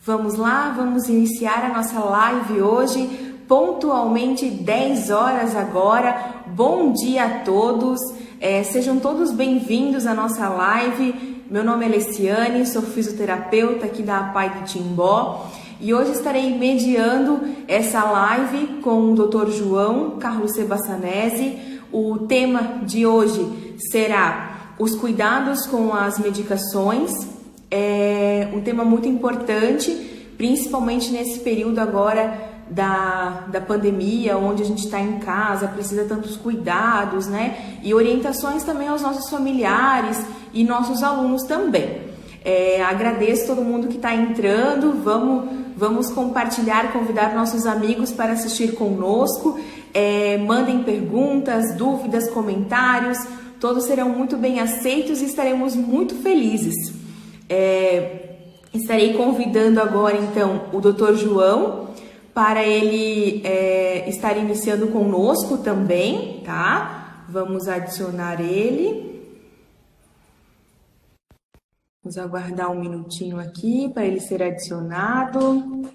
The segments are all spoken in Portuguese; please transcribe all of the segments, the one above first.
Vamos lá, vamos iniciar a nossa live hoje, pontualmente 10 horas agora. Bom dia a todos, sejam todos bem-vindos à nossa live. Meu nome é Leciane, sou fisioterapeuta aqui da APAI de Timbó e hoje estarei mediando essa live com o Dr. João Carlos Sebassanese. O tema de hoje será os cuidados com as medicações. É um tema muito importante, principalmente nesse período agora da pandemia, onde a gente está em casa, precisa tantos cuidados, né? E orientações também aos nossos familiares e nossos alunos também. Agradeço todo mundo que está entrando, vamos compartilhar, convidar nossos amigos para assistir conosco. Mandem perguntas, dúvidas, comentários, todos serão muito bem aceitos e estaremos muito felizes. Estarei convidando agora então o Dr. João para ele estar iniciando conosco também, tá? Vamos adicionar ele. Vamos aguardar um minutinho aqui para ele ser adicionado.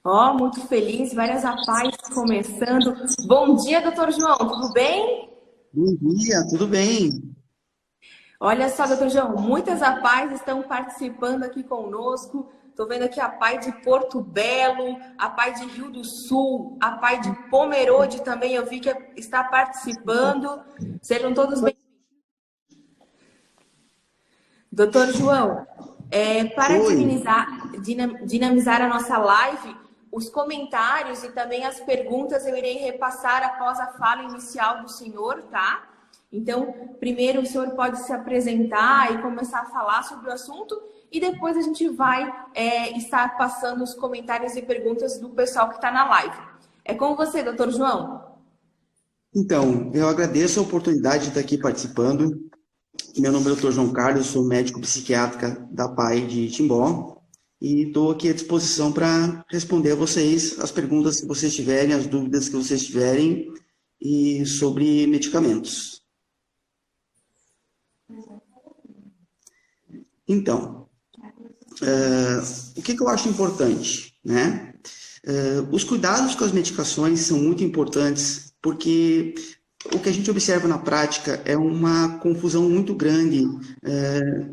Ó, muito feliz, várias APAIs começando. Bom dia, Dr. João, tudo bem? Bom dia, tudo bem? Olha só, doutor João, muitas APAIs estão participando aqui conosco. Estou vendo aqui a APAI de Porto Belo, a APAI de Rio do Sul, a APAI de Pomerode também, eu vi que está participando. Sejam todos bem-vindos. Doutor João, para dinamizar a nossa live, os comentários e também as perguntas eu irei repassar após a fala inicial do senhor, tá? Então, primeiro o senhor pode se apresentar e começar a falar sobre o assunto e depois a gente vai estar passando os comentários e perguntas do pessoal que está na live. É com você, doutor João. Então, eu agradeço a oportunidade de estar aqui participando. Meu nome é Dr. João Carlos, sou médico psiquiatra da APAI de Timbó e estou aqui à disposição para responder a vocês as perguntas que vocês tiverem, as dúvidas que vocês tiverem e sobre medicamentos. Então, o que eu acho importante, né? Os cuidados com as medicações são muito importantes porque o que a gente observa na prática é uma confusão muito grande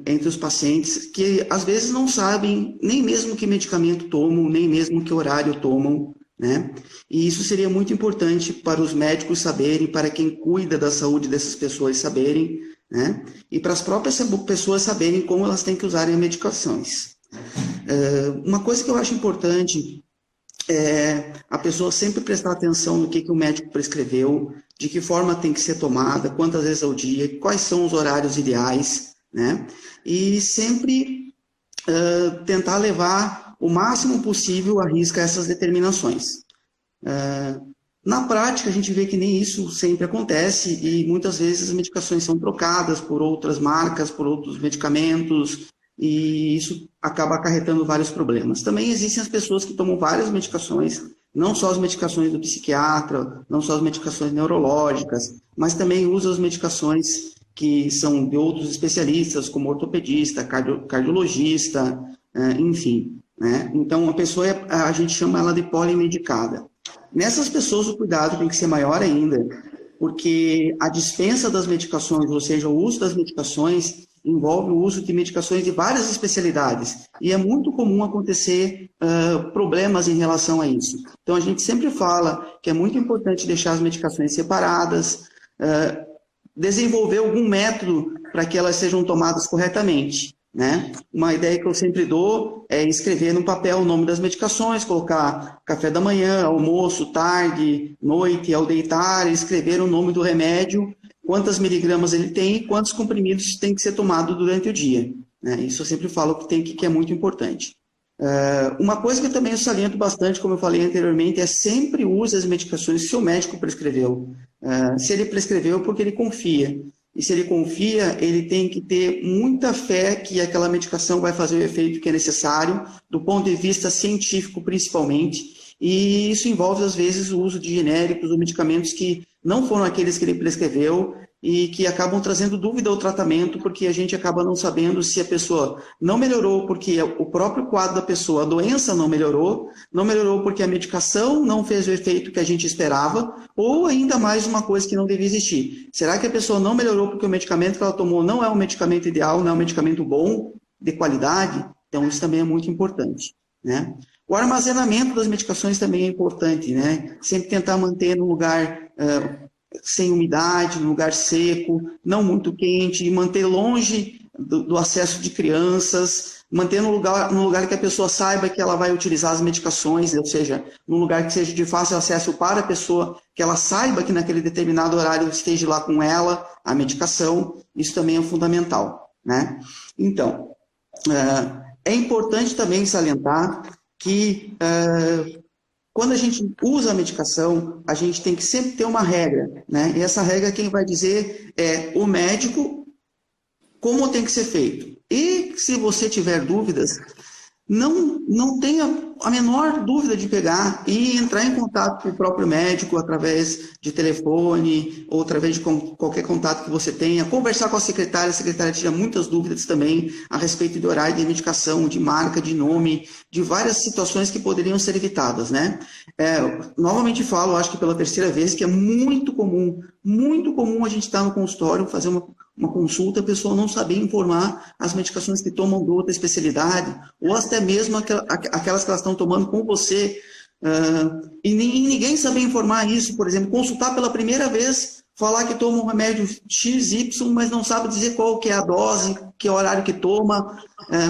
entre os pacientes que às vezes não sabem nem mesmo que medicamento tomam, nem mesmo que horário tomam, né? E isso seria muito importante para os médicos saberem, para quem cuida da saúde dessas pessoas saberem, né? E para as próprias pessoas saberem como elas têm que usarem as medicações. Uma coisa que eu acho importante é a pessoa sempre prestar atenção no que o médico prescreveu, de que forma tem que ser tomada, quantas vezes ao dia, quais são os horários ideais, né? E sempre tentar levar o máximo possível à risca essas determinações. Na prática, a gente vê que nem isso sempre acontece e muitas vezes as medicações são trocadas por outras marcas, por outros medicamentos e isso acaba acarretando vários problemas. Também existem as pessoas que tomam várias medicações, não só as medicações do psiquiatra, não só as medicações neurológicas, mas também usam as medicações que são de outros especialistas, como ortopedista, cardiologista, enfim, né? Então, a gente chama ela de polimedicada. Nessas pessoas o cuidado tem que ser maior ainda, porque a dispensa das medicações, ou seja, o uso das medicações, envolve o uso de medicações de várias especialidades, e é muito comum acontecer problemas em relação a isso. Então, a gente sempre fala que é muito importante deixar as medicações separadas, desenvolver algum método para que elas sejam tomadas corretamente, né? Uma ideia que eu sempre dou é escrever no papel o nome das medicações, colocar café da manhã, almoço, tarde, noite, ao deitar, escrever o nome do remédio, quantas miligramas ele tem e quantos comprimidos tem que ser tomado durante o dia, né? Isso eu sempre falo que é muito importante. Uma coisa que eu também saliento bastante, como eu falei anteriormente, é sempre use as medicações que o seu médico prescreveu. Se ele prescreveu, porque ele confia. E se ele confia, ele tem que ter muita fé que aquela medicação vai fazer o efeito que é necessário, do ponto de vista científico principalmente, e isso envolve, às vezes, o uso de genéricos ou medicamentos que não foram aqueles que ele prescreveu e que acabam trazendo dúvida ao tratamento, porque a gente acaba não sabendo se a pessoa não melhorou porque o próprio quadro da pessoa, a doença não melhorou porque a medicação não fez o efeito que a gente esperava, ou ainda mais uma coisa que não devia existir. Será que a pessoa não melhorou porque o medicamento que ela tomou não é um medicamento ideal, não é um medicamento bom, de qualidade? Então, isso também é muito importante, né? O armazenamento das medicações também é importante, né? Sempre tentar manter no lugar sem umidade, no lugar seco, não muito quente, e manter longe do acesso de crianças, manter no lugar que a pessoa saiba que ela vai utilizar as medicações, ou seja, num lugar que seja de fácil acesso para a pessoa, que ela saiba que naquele determinado horário esteja lá com ela a medicação. Isso também é fundamental, né? Então, é importante também salientar que quando a gente usa a medicação, a gente tem que sempre ter uma regra, né? E essa regra quem vai dizer é o médico, como tem que ser feito. E se você tiver dúvidas, não tenha a menor dúvida de pegar e entrar em contato com o próprio médico através de telefone ou através de qualquer contato que você tenha, conversar com a secretária tira muitas dúvidas também a respeito de horário de medicação, de marca, de nome, de várias situações que poderiam ser evitadas, né? Novamente falo, acho que pela terceira vez, que é muito comum a gente estar no consultório, fazer uma consulta, a pessoa não saber informar as medicações que tomam de outra especialidade, ou até mesmo aquelas que elas estão tomando com você, e ninguém saber informar isso, por exemplo, consultar pela primeira vez, falar que toma um remédio XY, mas não sabe dizer qual que é a dose, que horário que toma,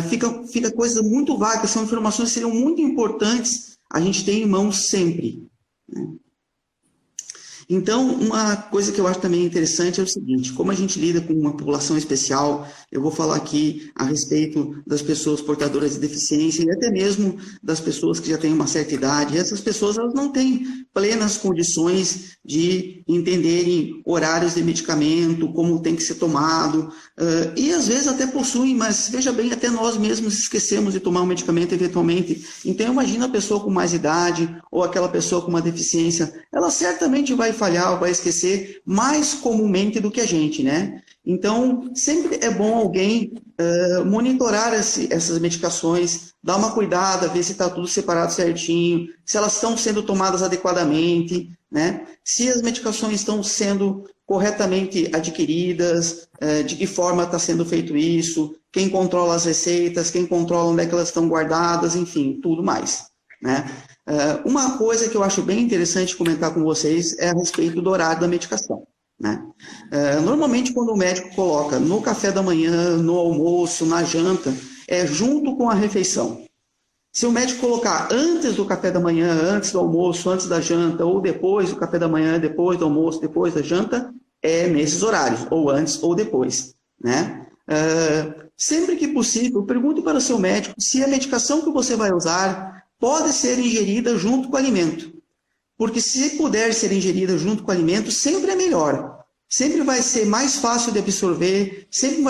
fica coisa muito vaga, são informações que seriam muito importantes a gente ter em mãos sempre, né? Então, uma coisa que eu acho também interessante é o seguinte: como a gente lida com uma população especial, eu vou falar aqui a respeito das pessoas portadoras de deficiência e até mesmo das pessoas que já têm uma certa idade. E essas pessoas, elas não têm plenas condições de entenderem horários de medicamento, como tem que ser tomado, e às vezes até possuem, mas veja bem, até nós mesmos esquecemos de tomar um medicamento eventualmente. Então, imagina a pessoa com mais idade ou aquela pessoa com uma deficiência, ela certamente vai falhar ou vai esquecer mais comumente do que a gente, né? Então, sempre é bom alguém monitorar essas medicações, dar uma cuidada, ver se está tudo separado certinho, se elas estão sendo tomadas adequadamente, né? Se as medicações estão sendo corretamente adquiridas, de que forma está sendo feito isso, quem controla as receitas, quem controla onde é que elas estão guardadas, enfim, tudo mais, né? Uma coisa que eu acho bem interessante comentar com vocês é a respeito do horário da medicação, né? Normalmente, quando o médico coloca no café da manhã, no almoço, na janta, é junto com a refeição. Se o médico colocar antes do café da manhã, antes do almoço, antes da janta, ou depois do café da manhã, depois do almoço, depois da janta, é nesses horários, ou antes ou depois, né? Sempre que possível, pergunte para o seu médico se a medicação que você vai usar pode ser ingerida junto com o alimento. Porque se puder ser ingerida junto com o alimento, sempre é melhor. Sempre vai ser mais fácil de absorver, sempre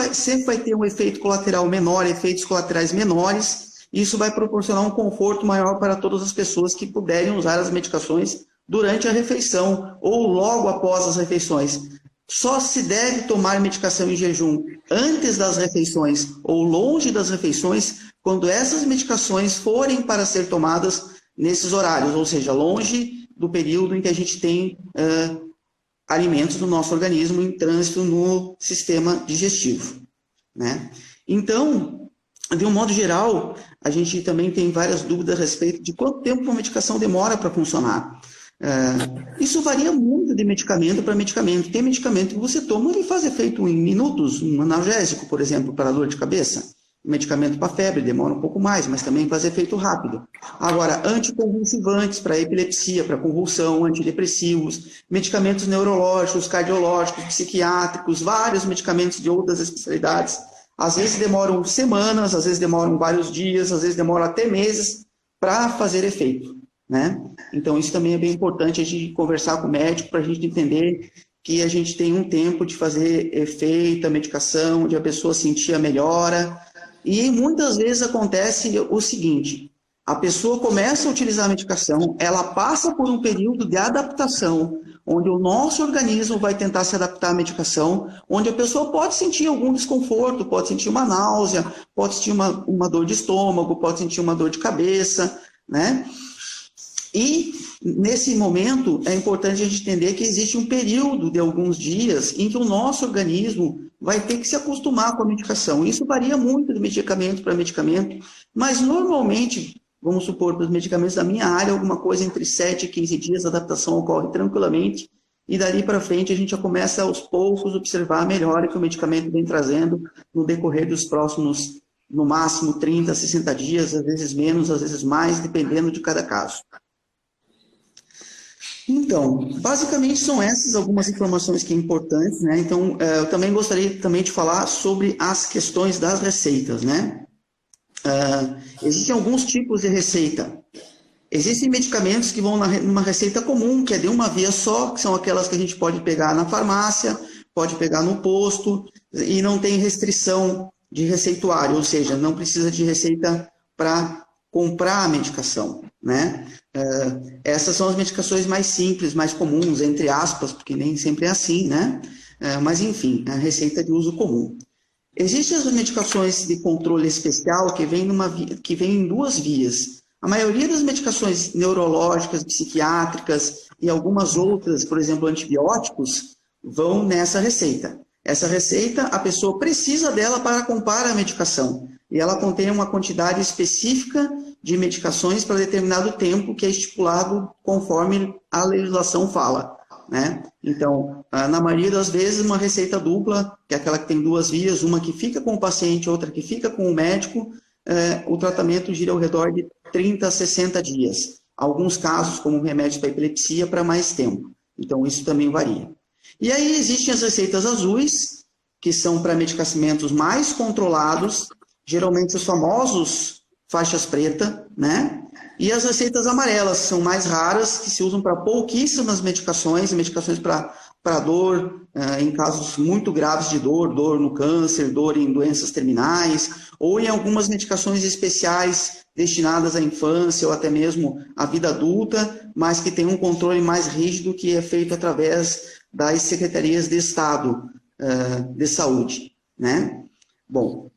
vai ter um efeito colateral menor, efeitos colaterais menores. Isso vai proporcionar um conforto maior para todas as pessoas que puderem usar as medicações durante a refeição ou logo após as refeições. Só se deve tomar medicação em jejum antes das refeições ou longe das refeições quando essas medicações forem para ser tomadas nesses horários, ou seja, longe do período em que a gente tem alimentos no nosso organismo em trânsito no sistema digestivo, né? Então, de um modo geral, a gente também tem várias dúvidas a respeito de quanto tempo uma medicação demora para funcionar. Isso varia muito de medicamento para medicamento. Tem medicamento que você toma e faz efeito em minutos, um analgésico, por exemplo, para dor de cabeça. Medicamento para febre demora um pouco mais, mas também faz efeito rápido. Agora, anticonvulsivantes para epilepsia, para convulsão, antidepressivos, medicamentos neurológicos, cardiológicos, psiquiátricos, vários medicamentos de outras especialidades. Às vezes demoram semanas, às vezes demoram vários dias, às vezes demoram até meses para fazer efeito, né? Então, isso também é bem importante a gente conversar com o médico para a gente entender que a gente tem um tempo de fazer efeito, a medicação, de a pessoa sentir a melhora. E muitas vezes acontece o seguinte: A pessoa começa a utilizar a medicação, ela passa por um período de adaptação, onde o nosso organismo vai tentar se adaptar à medicação, onde a pessoa pode sentir algum desconforto, pode sentir uma náusea, pode sentir uma dor de estômago, pode sentir uma dor de cabeça, né? E, nesse momento, é importante a gente entender que existe um período de alguns dias em que o nosso organismo vai ter que se acostumar com a medicação. Isso varia muito de medicamento para medicamento, mas, normalmente, vamos supor, para os medicamentos da minha área, alguma coisa entre 7 e 15 dias, a adaptação ocorre tranquilamente, e dali para frente a gente já começa aos poucos a observar a melhora que o medicamento vem trazendo no decorrer dos próximos, no máximo, 30, 60 dias, às vezes menos, às vezes mais, dependendo de cada caso. Então, basicamente são essas algumas informações que são importantes, né? Então, eu também gostaria de falar sobre as questões das receitas, né? Existem alguns tipos de receita. Existem medicamentos que vão numa receita comum, que é de uma via só, que são aquelas que a gente pode pegar na farmácia, pode pegar no posto, e não tem restrição de receituário, ou seja, não precisa de receita para comprar a medicação, né? Essas são as medicações mais simples, mais comuns, entre aspas, porque nem sempre é assim, né? Mas, enfim, a receita de uso comum. Existem as medicações de controle especial que vêm em duas vias. A maioria das medicações neurológicas, psiquiátricas e algumas outras, por exemplo, antibióticos, vão nessa receita. Essa receita, a pessoa precisa dela para comprar a medicação. E ela contém uma quantidade específica de medicações para determinado tempo que é estipulado conforme a legislação fala, né? Então, na maioria das vezes, uma receita dupla, que é aquela que tem duas vias, uma que fica com o paciente, outra que fica com o médico, o tratamento gira ao redor de 30 a 60 dias. Alguns casos, como remédios para epilepsia, para mais tempo. Então, isso também varia. E aí existem as receitas azuis, que são para medicamentos mais controlados, geralmente os famosos faixas preta, né? E as receitas amarelas são mais raras, que se usam para pouquíssimas medicações para dor, em casos muito graves de dor no câncer, dor em doenças terminais, ou em algumas medicações especiais destinadas à infância ou até mesmo à vida adulta, mas que tem um controle mais rígido que é feito através das secretarias de Estado de saúde, né? Bom,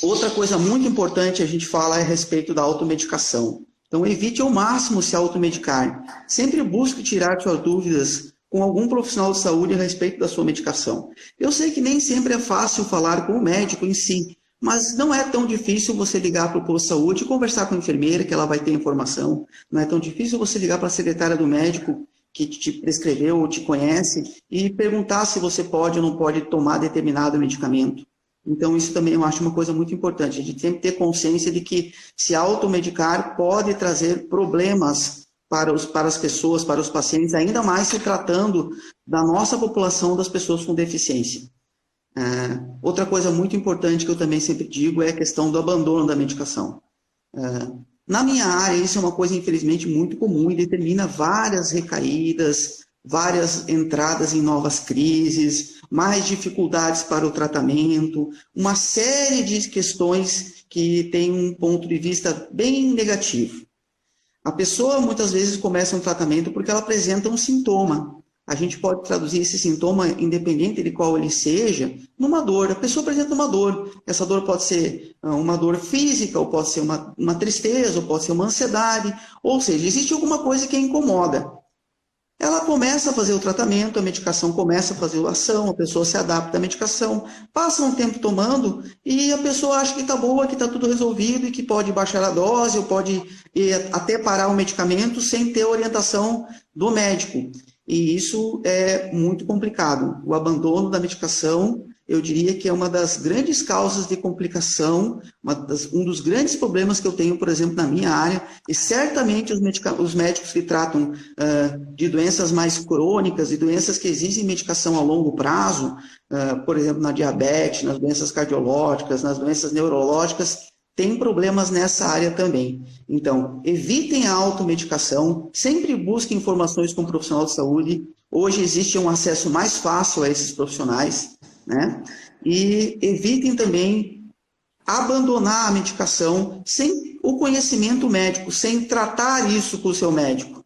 outra coisa muito importante a gente fala a respeito da automedicação. Então, evite ao máximo se automedicar. Sempre busque tirar suas dúvidas com algum profissional de saúde a respeito da sua medicação. Eu sei que nem sempre é fácil falar com o médico em si, mas não é tão difícil você ligar para o posto de saúde e conversar com a enfermeira, que ela vai ter informação. Não é tão difícil você ligar para a secretária do médico que te prescreveu ou te conhece e perguntar se você pode ou não pode tomar determinado medicamento. Então, isso também eu acho uma coisa muito importante. A gente tem que ter consciência de que se automedicar pode trazer problemas para as pessoas, para os pacientes, ainda mais se tratando da nossa população, das pessoas com deficiência. Outra coisa muito importante que eu também sempre digo é a questão do abandono da medicação. Na minha área, isso é uma coisa, infelizmente, muito comum e determina várias recaídas, várias entradas em novas crises, mais dificuldades para o tratamento, uma série de questões que têm um ponto de vista bem negativo. A pessoa, muitas vezes, começa um tratamento porque ela apresenta um sintoma. A gente pode traduzir esse sintoma, independente de qual ele seja, numa dor. A pessoa apresenta uma dor. Essa dor pode ser uma dor física, ou pode ser uma tristeza, ou pode ser uma ansiedade. Ou seja, existe alguma coisa que a incomoda. Ela começa a fazer o tratamento, a medicação começa a fazer a ação, a pessoa se adapta à medicação, passa um tempo tomando e a pessoa acha que está boa, que está tudo resolvido e que pode baixar a dose ou pode até parar o medicamento sem ter orientação do médico. E isso é muito complicado. O abandono da medicação, eu diria que é uma das grandes causas de complicação, um dos grandes problemas que eu tenho, por exemplo, na minha área, e certamente os médicos que tratam de doenças mais crônicas e doenças que exigem medicação a longo prazo, por exemplo, na diabetes, nas doenças cardiológicas, nas doenças neurológicas, tem problemas nessa área também. Então, evitem a automedicação, sempre busquem informações com um profissional de saúde. Hoje existe um acesso mais fácil a esses profissionais, né? E evitem também abandonar a medicação sem o conhecimento médico, sem tratar isso com o seu médico.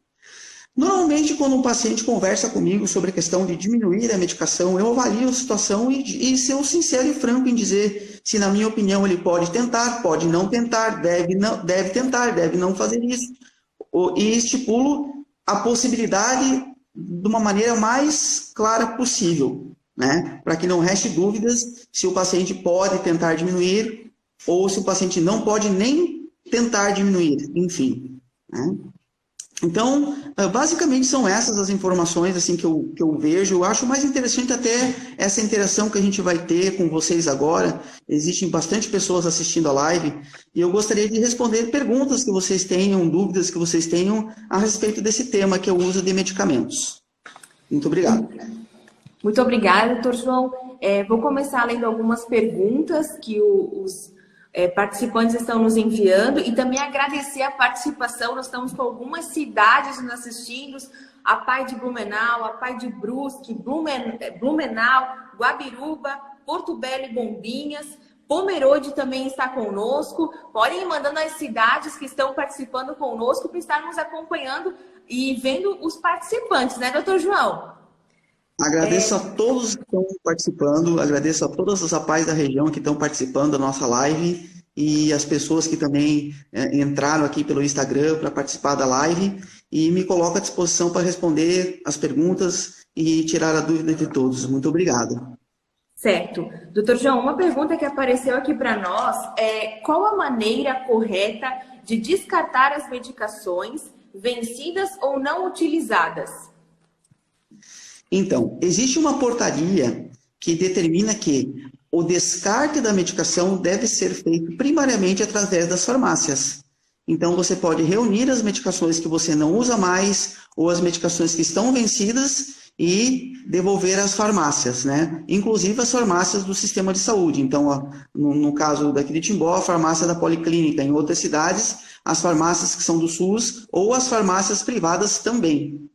Normalmente, quando um paciente conversa comigo sobre a questão de diminuir a medicação, eu avalio a situação e ser sincero e franco em dizer se, na minha opinião, ele pode tentar, pode não tentar, deve tentar, deve não fazer isso. E estipulo a possibilidade de uma maneira mais clara possível, né? Para que não reste dúvidas se o paciente pode tentar diminuir ou se o paciente não pode nem tentar diminuir, enfim, né? Então, basicamente são essas as informações assim, que eu vejo. Eu acho mais interessante até essa interação que a gente vai ter com vocês agora. Existem bastante pessoas assistindo a live e eu gostaria de responder perguntas que vocês tenham, dúvidas que vocês tenham a respeito desse tema, que é o uso de medicamentos. Muito obrigado. Muito obrigada, doutor João. Vou começar lendo algumas perguntas que os participantes estão nos enviando e também agradecer a participação. Nós estamos com algumas cidades nos assistindo, a Pai de Blumenau, a Pai de Brusque, Blumenau, Guabiruba, Porto Belo e Bombinhas, Pomerode também está conosco. Podem ir mandando as cidades que estão participando conosco para estar nos acompanhando e vendo os participantes, né, doutor João? Agradeço a todos que estão participando, agradeço a todas as APAES da região que estão participando da nossa live e as pessoas que também entraram aqui pelo Instagram para participar da live e me coloco à disposição para responder as perguntas e tirar a dúvida de todos. Muito obrigado. Certo. Doutor João, uma pergunta que apareceu aqui para nós é qual a maneira correta de descartar as medicações vencidas ou não utilizadas? Então, existe uma portaria que determina que o descarte da medicação deve ser feito primariamente através das farmácias. Então, você pode reunir as medicações que você não usa mais ou as medicações que estão vencidas e devolver às farmácias, né? Inclusive as farmácias do sistema de saúde. Então, no caso daqui de Timbó, a farmácia da Policlínica. Em outras cidades, as farmácias que são do SUS ou as farmácias privadas também.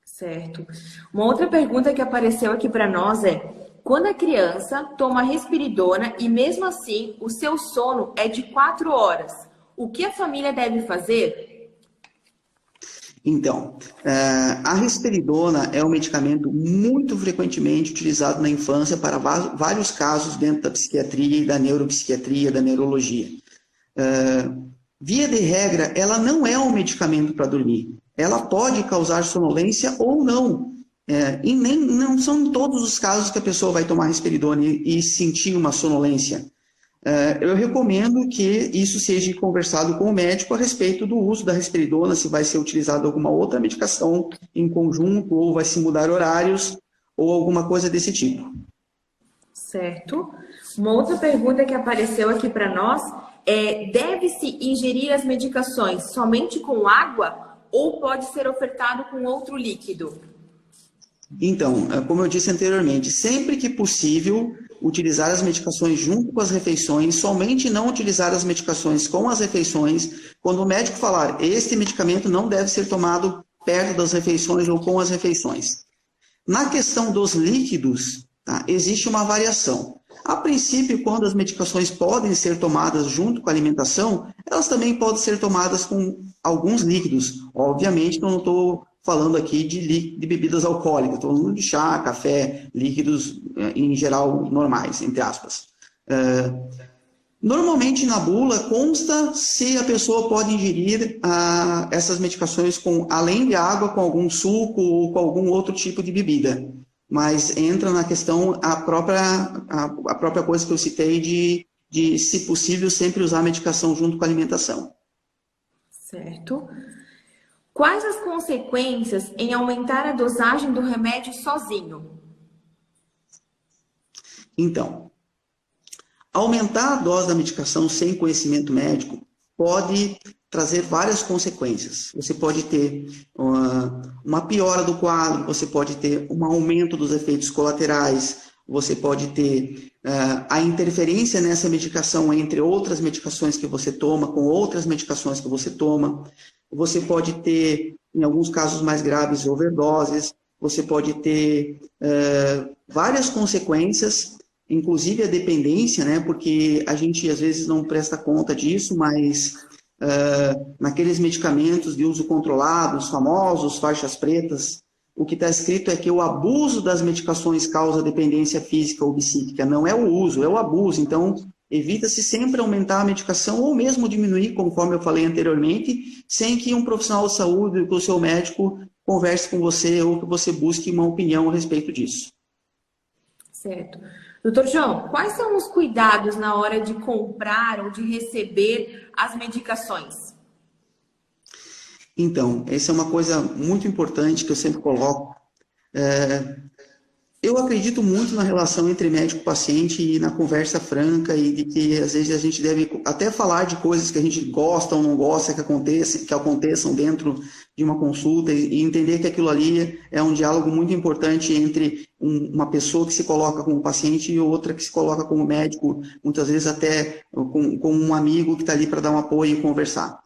Certo. Uma outra pergunta que apareceu aqui para nós é: quando a criança toma risperidona e mesmo assim o seu sono é de 4 horas, o que a família deve fazer? Então, a risperidona é um medicamento muito frequentemente utilizado na infância para vários casos dentro da psiquiatria e da neuropsiquiatria, da neurologia. Via de regra, ela não é um medicamento para dormir. Ela pode causar sonolência ou não. E não são todos os casos que a pessoa vai tomar risperidona e sentir uma sonolência. Eu recomendo que isso seja conversado com o médico a respeito do uso da risperidona, se vai ser utilizada alguma outra medicação em conjunto, ou vai se mudar horários, ou alguma coisa desse tipo. Certo. Uma outra pergunta que apareceu aqui para nós é: deve-se ingerir as medicações somente com água ou pode ser ofertado com outro líquido? Então, como eu disse anteriormente, sempre que possível, utilizar as medicações junto com as refeições, somente não utilizar as medicações com as refeições, quando o médico falar, este medicamento não deve ser tomado perto das refeições ou com as refeições. Na questão dos líquidos, tá, existe uma variação. A princípio, quando as medicações podem ser tomadas junto com a alimentação, elas também podem ser tomadas com alguns líquidos. Obviamente, eu não estou falando aqui de bebidas alcoólicas, estou falando de chá, café, líquidos em geral normais, entre aspas. Normalmente na bula consta se a pessoa pode ingerir essas medicações além de água, com algum suco ou com algum outro tipo de bebida. Mas entra na questão a própria coisa que eu citei de, se possível, sempre usar a medicação junto com a alimentação. Certo. Quais as consequências em aumentar a dosagem do remédio sozinho? Então, aumentar a dose da medicação sem conhecimento médico pode trazer várias consequências. Você pode ter uma piora do quadro, você pode ter um aumento dos efeitos colaterais, você pode ter a interferência nessa medicação entre outras medicações que você toma, com outras medicações que você toma. Você pode ter, em alguns casos mais graves, overdoses. Você pode ter várias consequências inclusive a dependência, né? Porque a gente às vezes não presta conta disso, mas naqueles medicamentos de uso controlado, os famosos faixas pretas, o que está escrito é que o abuso das medicações causa dependência física ou psíquica, não é o uso, é o abuso. Então, evita-se sempre aumentar a medicação ou mesmo diminuir, conforme eu falei anteriormente, sem que um profissional de saúde, que o seu médico, converse com você ou que você busque uma opinião a respeito disso. Certo. Doutor João, quais são os cuidados na hora de comprar ou de receber as medicações? Então, essa é uma coisa muito importante que eu sempre coloco. Eu acredito muito na relação entre médico e paciente e na conversa franca e de que às vezes a gente deve até falar de coisas que a gente gosta ou não gosta que aconteçam dentro de uma consulta e entender que aquilo ali é um diálogo muito importante entre uma pessoa que se coloca como paciente e outra que se coloca como médico, muitas vezes até com um amigo que está ali para dar um apoio e conversar.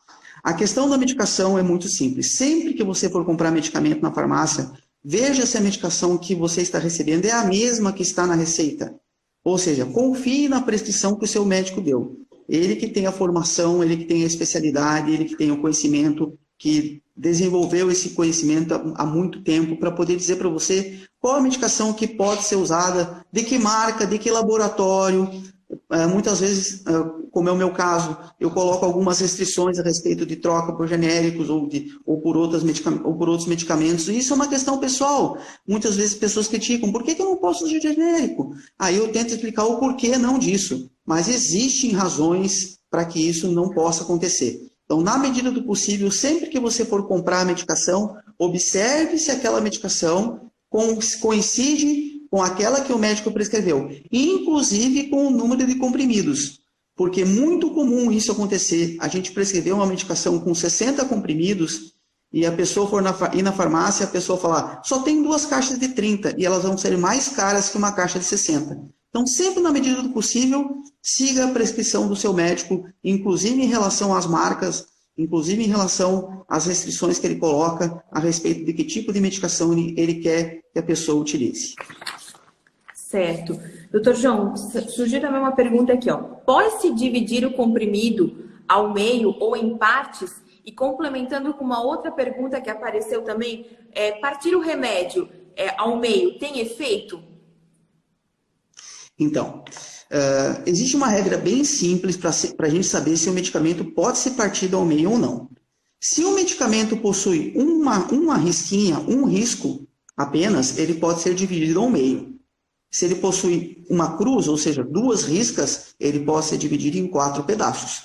A questão da medicação é muito simples. Sempre que você for comprar medicamento na farmácia, veja se a medicação que você está recebendo é a mesma que está na receita. Ou seja, confie na prescrição que o seu médico deu. Ele que tem a formação, ele que tem a especialidade, ele que tem o conhecimento, que desenvolveu esse conhecimento há muito tempo para poder dizer para você qual a medicação que pode ser usada, de que marca, de que laboratório. Muitas vezes, como é o meu caso, eu coloco algumas restrições a respeito de troca por genéricos ou por outros medicamentos. E isso é uma questão pessoal. Muitas vezes pessoas criticam, por que eu não posso usar genérico? Aí eu tento explicar o porquê não disso. Mas existem razões para que isso não possa acontecer. Então, na medida do possível, sempre que você for comprar a medicação, observe se aquela medicação coincide com aquela que o médico prescreveu, inclusive com o número de comprimidos, porque é muito comum isso acontecer. A gente prescreveu uma medicação com 60 comprimidos e a pessoa for ir na farmácia, a pessoa falar, só tem 2 caixas de 30 e elas vão ser mais caras que uma caixa de 60. Então, sempre na medida do possível, siga a prescrição do seu médico, inclusive em relação às marcas, inclusive em relação às restrições que ele coloca a respeito de que tipo de medicação ele quer que a pessoa utilize. Certo. Doutor João, surgiu também uma pergunta aqui, ó. Pode-se dividir o comprimido ao meio ou em partes? E complementando com uma outra pergunta que apareceu também, partir o remédio ao meio tem efeito? Então, existe uma regra bem simples para a gente saber se o medicamento pode ser partido ao meio ou não. Se o medicamento possui uma risquinha, um risco apenas, ele pode ser dividido ao meio. Se ele possui uma cruz, ou seja, 2 riscas, ele pode ser dividido em 4 pedaços.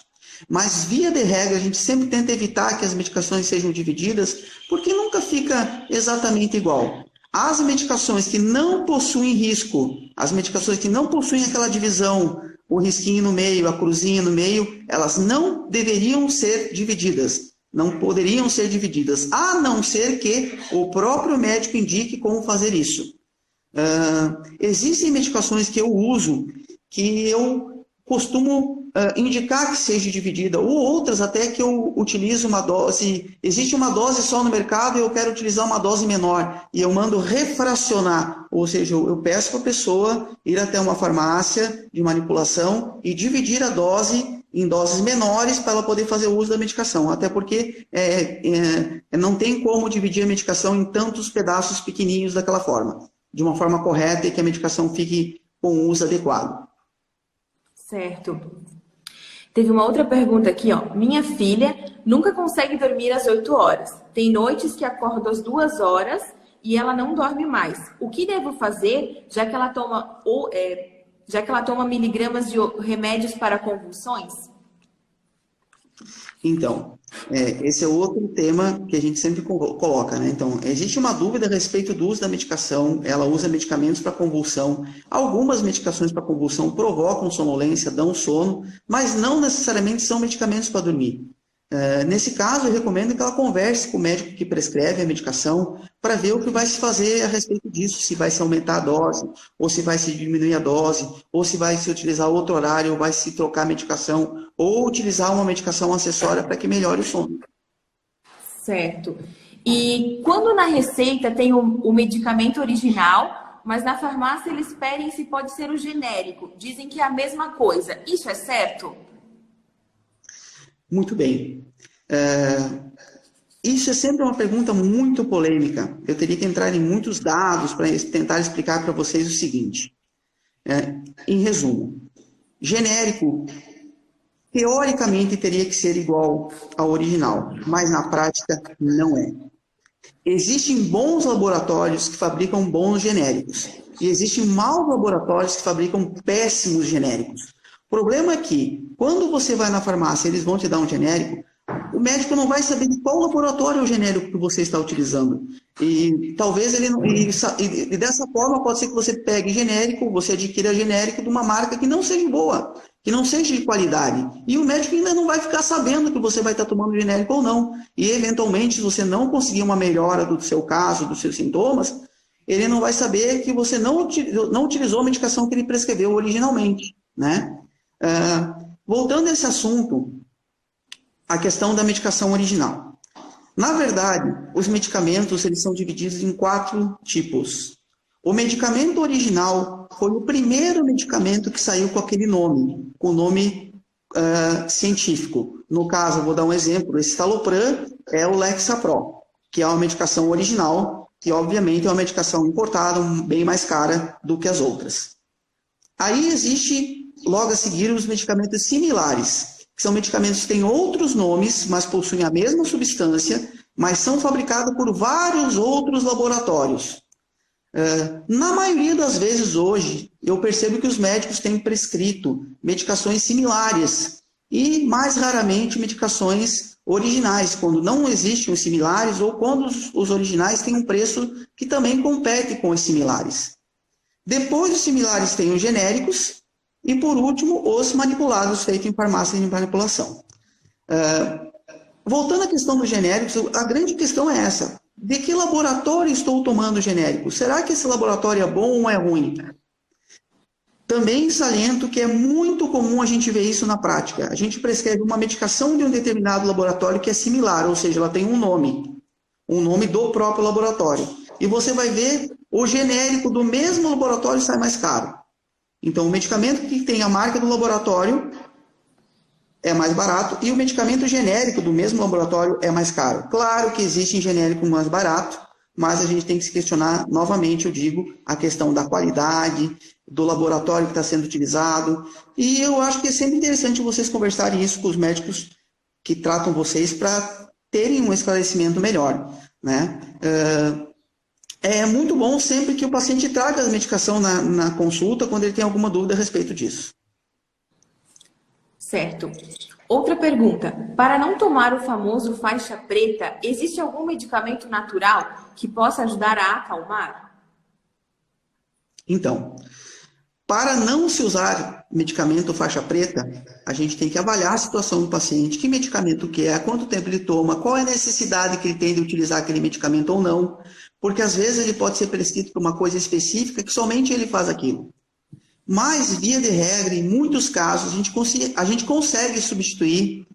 Mas, via de regra, a gente sempre tenta evitar que as medicações sejam divididas, porque nunca fica exatamente igual. As medicações que não possuem risco, as medicações que não possuem aquela divisão, o risquinho no meio, a cruzinha no meio, elas não deveriam ser divididas. Não poderiam ser divididas, a não ser que o próprio médico indique como fazer isso. Existem medicações que eu uso que eu costumo indicar que seja dividida, ou outras até que eu utilizo uma dose. Existe uma dose só no mercado e eu quero utilizar uma dose menor e eu mando refracionar, ou seja, eu peço para a pessoa ir até uma farmácia de manipulação e dividir a dose em doses menores para ela poder fazer o uso da medicação, até porque não tem como dividir a medicação em tantos pedaços pequenininhos daquela forma, de uma forma correta e que a medicação fique com o uso adequado. Certo. Teve uma outra pergunta aqui, ó. Minha filha nunca consegue dormir às 8 horas. Tem noites que acorda às 2 horas e ela não dorme mais. O que devo fazer, já que ela toma miligramas de remédios para convulsões? Então, esse é outro tema que a gente sempre coloca, né? Então, existe uma dúvida a respeito do uso da medicação. Ela usa medicamentos para convulsão. Algumas medicações para convulsão provocam sonolência, dão sono, mas não necessariamente são medicamentos para dormir. Nesse caso, eu recomendo que ela converse com o médico que prescreve a medicação para ver o que vai se fazer a respeito disso, se vai se aumentar a dose, ou se vai se diminuir a dose, ou se vai se utilizar outro horário, ou vai se trocar a medicação, ou utilizar uma medicação acessória para que melhore o sono. Certo. E quando na receita tem o medicamento original, mas na farmácia eles pedem se pode ser o genérico. Dizem que é a mesma coisa. Isso é certo? Muito bem. Isso é sempre uma pergunta muito polêmica. Eu teria que entrar em muitos dados para tentar explicar para vocês o seguinte. Em resumo, genérico, teoricamente, teria que ser igual ao original, mas na prática não é. Existem bons laboratórios que fabricam bons genéricos e existem maus laboratórios que fabricam péssimos genéricos. O problema é que, quando você vai na farmácia e eles vão te dar um genérico, o médico não vai saber de qual laboratório é o genérico que você está utilizando. E talvez ele não. E dessa forma, pode ser que você pegue genérico, você adquira genérico de uma marca que não seja boa, que não seja de qualidade. E o médico ainda não vai ficar sabendo que você vai estar tomando genérico ou não. E, eventualmente, se você não conseguir uma melhora do seu caso, dos seus sintomas, ele não vai saber que você não utilizou a medicação que ele prescreveu originalmente, né? Voltando a esse assunto, a questão da medicação original. Na verdade, os medicamentos eles são divididos em 4 tipos. O medicamento original foi o primeiro medicamento que saiu com aquele nome, com o nome científico. No caso, vou dar um exemplo, esse Citalopram é o Lexapro, que é uma medicação original, que obviamente é uma medicação importada, bem mais cara do que as outras. Aí existe, logo a seguir, os medicamentos similares, que são medicamentos que têm outros nomes, mas possuem a mesma substância, mas são fabricados por vários outros laboratórios. Na maioria das vezes hoje, eu percebo que os médicos têm prescrito medicações similares e, mais raramente, medicações originais, quando não existem os similares ou quando os originais têm um preço que também compete com os similares. Depois, os similares têm os genéricos e, por último, os manipulados feitos em farmácias de manipulação. Voltando à questão dos genéricos, a grande questão é essa. De que laboratório estou tomando genérico? Será que esse laboratório é bom ou é ruim? Também saliento que é muito comum a gente ver isso na prática. A gente prescreve uma medicação de um determinado laboratório que é similar, ou seja, ela tem um nome do próprio laboratório. E você vai ver o genérico do mesmo laboratório sai mais caro. Então, o medicamento que tem a marca do laboratório é mais barato e o medicamento genérico do mesmo laboratório é mais caro. Claro que existe genérico mais barato, mas a gente tem que se questionar, novamente, eu digo, a questão da qualidade, do laboratório que está sendo utilizado. E eu acho que é sempre interessante vocês conversarem isso com os médicos que tratam vocês para terem um esclarecimento melhor, né? É muito bom sempre que o paciente traga a medicação na consulta quando ele tem alguma dúvida a respeito disso. Certo. Outra pergunta. Para não tomar o famoso faixa preta, existe algum medicamento natural que possa ajudar a acalmar? Então, para não se usar medicamento faixa preta, a gente tem que avaliar a situação do paciente, que medicamento que é, quanto tempo ele toma, qual é a necessidade que ele tem de utilizar aquele medicamento ou não, porque às vezes ele pode ser prescrito para uma coisa específica que somente ele faz aquilo. Mas, via de regra, em muitos casos, a gente consegue substituir,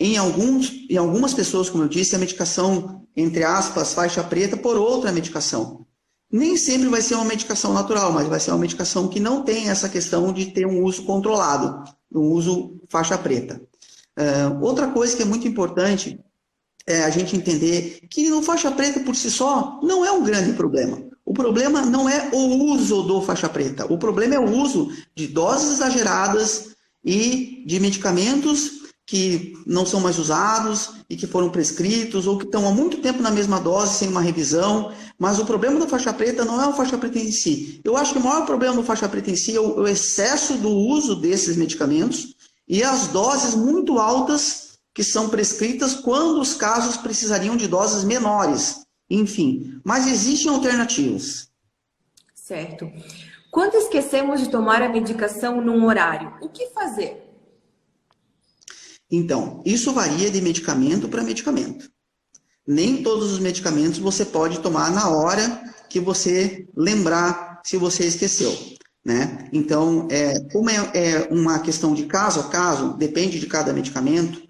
em algumas pessoas, como eu disse, a medicação, entre aspas, faixa preta, por outra medicação. Nem sempre vai ser uma medicação natural, mas vai ser uma medicação que não tem essa questão de ter um uso controlado, um uso faixa preta. Outra coisa que é muito importante é a gente entender que o faixa preta por si só não é um grande problema. O problema não é o uso do faixa preta, o problema é o uso de doses exageradas e de medicamentos que não são mais usados e que foram prescritos ou que estão há muito tempo na mesma dose sem uma revisão. Mas o problema da faixa preta não é o faixa preta em si. Eu acho que o maior problema do faixa preta em si é o excesso do uso desses medicamentos e as doses muito altas que são prescritas quando os casos precisariam de doses menores. Enfim, mas existem alternativas. Certo. Quando esquecemos de tomar a medicação num horário, o que fazer? Então, isso varia de medicamento para medicamento. Nem todos os medicamentos você pode tomar na hora que você lembrar se você esqueceu, né? Então, como é uma questão de caso a caso, depende de cada medicamento,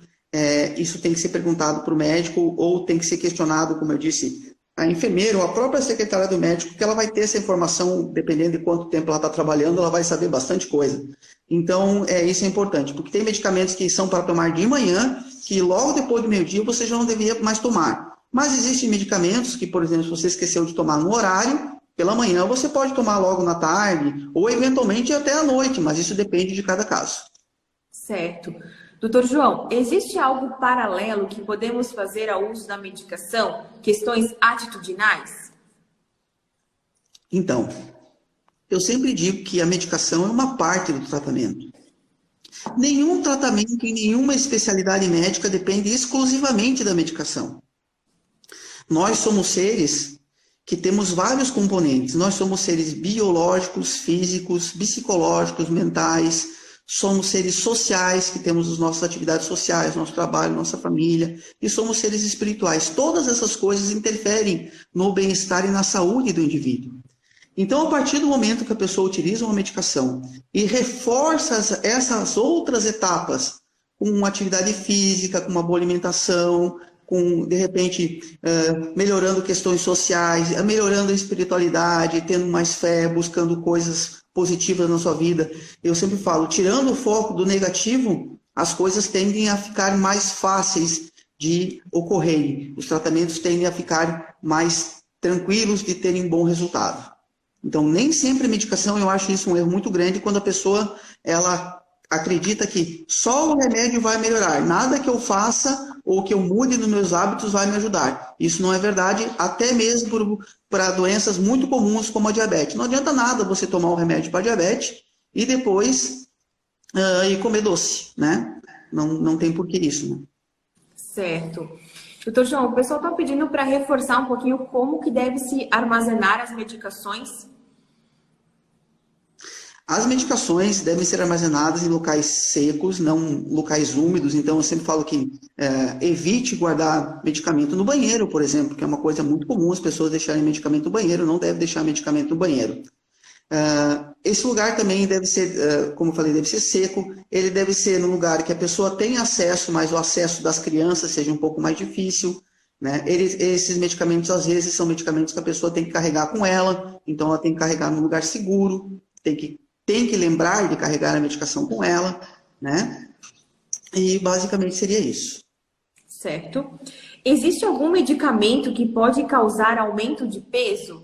isso tem que ser perguntado para o médico ou tem que ser questionado, como eu disse, a enfermeira ou a própria secretária do médico, que ela vai ter essa informação, dependendo de quanto tempo ela está trabalhando, ela vai saber bastante coisa. Então, isso é importante, porque tem medicamentos que são para tomar de manhã, que logo depois do meio-dia você já não deveria mais tomar. Mas existem medicamentos que, por exemplo, se você esqueceu de tomar no horário, pela manhã você pode tomar logo na tarde, ou eventualmente até à noite, mas isso depende de cada caso. Certo. Doutor João, existe algo paralelo que podemos fazer ao uso da medicação? Questões atitudinais? Então, eu sempre digo que a medicação é uma parte do tratamento. Nenhum tratamento e nenhuma especialidade médica depende exclusivamente da medicação. Nós somos seres que temos vários componentes. Nós somos seres biológicos, físicos, psicológicos, mentais. Somos seres sociais, que temos as nossas atividades sociais, nosso trabalho, nossa família. E somos seres espirituais. Todas essas coisas interferem no bem-estar e na saúde do indivíduo. Então, a partir do momento que a pessoa utiliza uma medicação e reforça essas outras etapas com uma atividade física, com uma boa alimentação, com, de repente, melhorando questões sociais, melhorando a espiritualidade, tendo mais fé, buscando coisas positivas na sua vida. Eu sempre falo, tirando o foco do negativo, as coisas tendem a ficar mais fáceis de ocorrerem. Os tratamentos tendem a ficar mais tranquilos de terem bom resultado. Então, nem sempre a medicação, eu acho isso um erro muito grande, quando a pessoa ela acredita que só o remédio vai melhorar. Nada que eu faça ou que eu mude nos meus hábitos vai me ajudar. Isso não é verdade, até mesmo para doenças muito comuns como a diabetes. Não adianta nada você tomar um remédio para diabetes e depois ir comer doce, né? Não tem porquê isso, né? Certo. Doutor João, o pessoal está pedindo para reforçar um pouquinho como que deve se armazenar as medicações. As medicações devem ser armazenadas em locais secos, não locais úmidos. Então, eu sempre falo que evite guardar medicamento no banheiro, por exemplo, que é uma coisa muito comum as pessoas deixarem medicamento no banheiro. Não deve deixar medicamento no banheiro. Esse lugar também deve ser, como eu falei, deve ser seco. Ele deve ser num lugar que a pessoa tenha acesso, mas o acesso das crianças seja um pouco mais difícil, né? Esses medicamentos, às vezes, são medicamentos que a pessoa tem que carregar com ela. Então, ela tem que carregar num lugar seguro, tem que lembrar de carregar a medicação com ela, né? E basicamente seria isso. Certo. Existe algum medicamento que pode causar aumento de peso?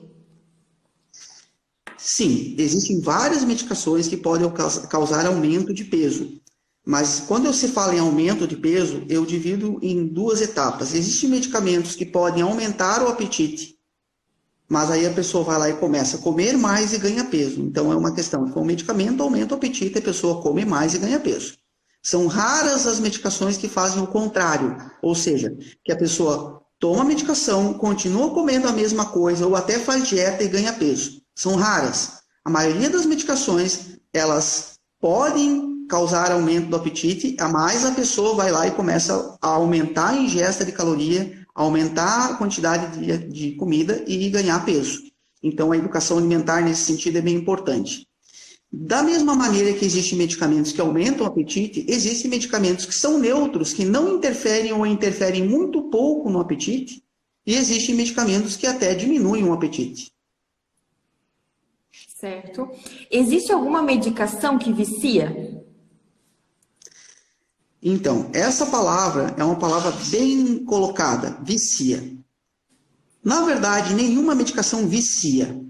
Sim, existem várias medicações que podem causar aumento de peso. Mas quando se fala em aumento de peso, eu divido em duas etapas. Existem medicamentos que podem aumentar o apetite, mas aí a pessoa vai lá e começa a comer mais e ganha peso. Então é uma questão, com o medicamento aumenta o apetite, a pessoa come mais e ganha peso. São raras as medicações que fazem o contrário, ou seja, que a pessoa toma a medicação, continua comendo a mesma coisa ou até faz dieta e ganha peso. São raras. A maioria das medicações, elas podem causar aumento do apetite, mas a pessoa vai lá e começa a aumentar a ingesta de caloria, aumentar a quantidade de comida e ganhar peso. Então, a educação alimentar, nesse sentido, é bem importante. Da mesma maneira que existem medicamentos que aumentam o apetite, existem medicamentos que são neutros, que não interferem ou interferem muito pouco no apetite, e existem medicamentos que até diminuem o apetite. Certo. Existe alguma medicação que vicia? Então, essa palavra é uma palavra bem colocada, vicia. Na verdade, nenhuma medicação vicia,